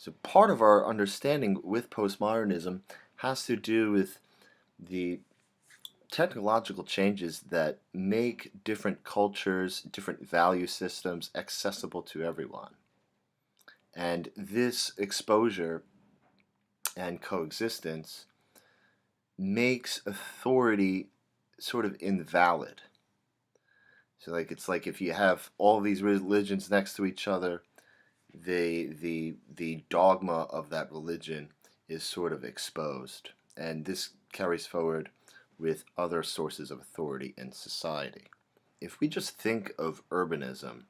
So part of our understanding with postmodernism has to do with the technological changes that make different cultures, different value systems accessible to everyone. And this exposure and coexistence makes authority sort of invalid. So it's like if you have all these religions next to each other, the dogma of that religion is sort of exposed, and this carries forward with other sources of authority in society. If we just think of urbanism,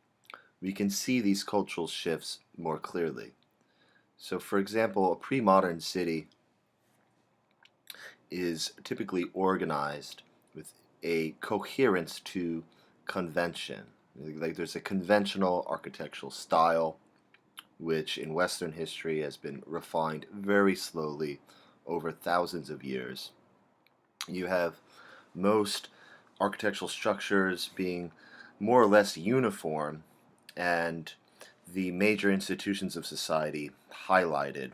we can see these cultural shifts more clearly. So, for example, a pre-modern city is typically organized with a coherence to convention. Like there's a conventional architectural style which in Western history has been refined very slowly over thousands of years. You have most architectural structures being more or less uniform, and the major institutions of society highlighted: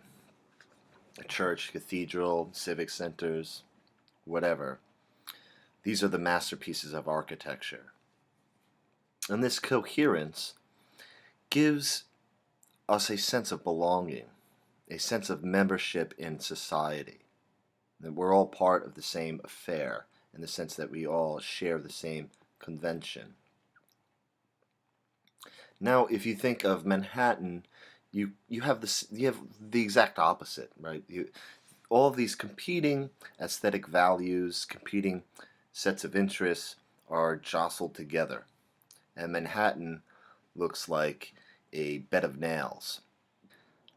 church, cathedral, civic centers, whatever. These are the masterpieces of architecture. And this coherence gives us a sense of belonging, a sense of membership in society, that we're all part of the same affair in the sense that we all share the same convention. Now, if you think of Manhattan, you have the exact opposite, right? All of these competing aesthetic values, competing sets of interests are jostled together, and Manhattan looks like a bed of nails.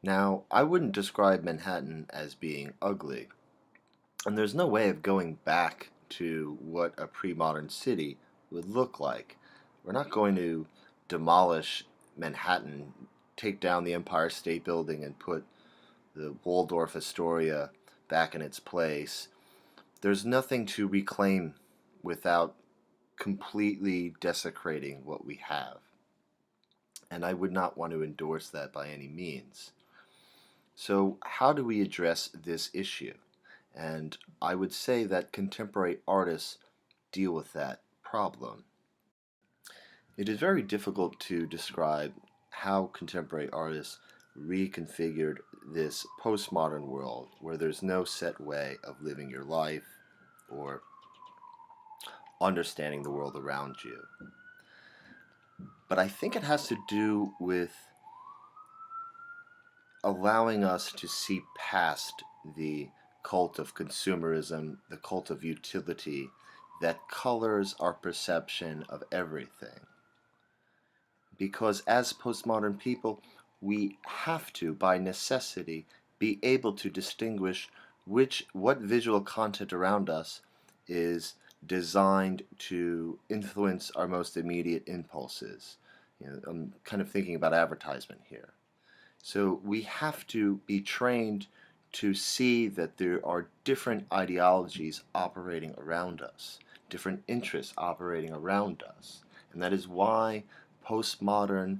Now, I wouldn't describe Manhattan as being ugly, and there's no way of going back to what a pre-modern city would look like. We're not going to demolish Manhattan, take down the Empire State Building and put the Waldorf Astoria back in its place. There's nothing to reclaim without completely desecrating what we have. And I would not want to endorse that by any means. So how do we address this issue? And I would say that contemporary artists deal with that problem. It is very difficult to describe how contemporary artists reconfigured this postmodern world where there's no set way of living your life or understanding the world around you. But I think it has to do with allowing us to see past the cult of consumerism, the cult of utility that colors our perception of everything. Because as postmodern people, we have to, by necessity, be able to distinguish what visual content around us is designed to influence our most immediate impulses. I'm kind of thinking about advertisement here. So we have to be trained to see that there are different ideologies operating around us, different interests operating around us. And that is why postmodern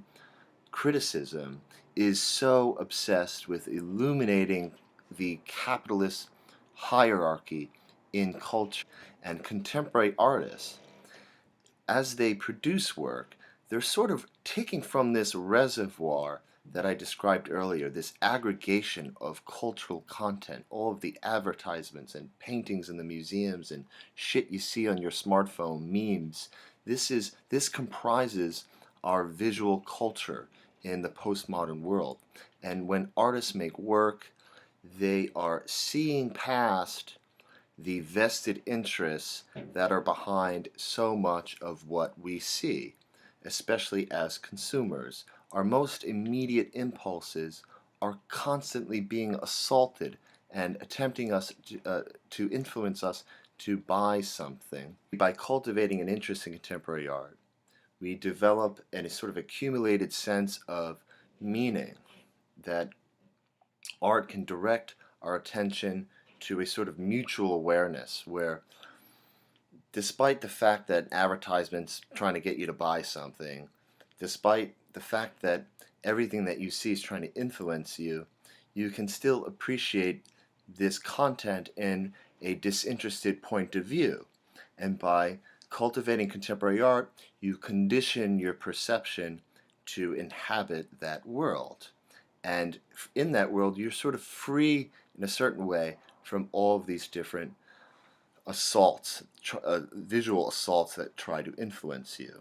criticism is so obsessed with illuminating the capitalist hierarchy in culture. And contemporary artists, as they produce work, they're sort of taking from this reservoir that I described earlier, this aggregation of cultural content, all of the advertisements and paintings in the museums and shit you see on your smartphone, memes. This comprises our visual culture in the postmodern world. And when artists make work, they are seeing past the vested interests that are behind so much of what we see, especially as consumers. Our most immediate impulses are constantly being assaulted and attempting to influence us to buy something. By cultivating an interest in contemporary art, we develop a sort of accumulated sense of meaning that art can direct our attention to a sort of mutual awareness where, despite the fact that advertisements trying to get you to buy something, despite the fact that everything that you see is trying to influence you, you can still appreciate this content in a disinterested point of view. And by cultivating contemporary art, you condition your perception to inhabit that world. And in that world, you're sort of free in a certain way from all of these different assaults, visual assaults that try to influence you.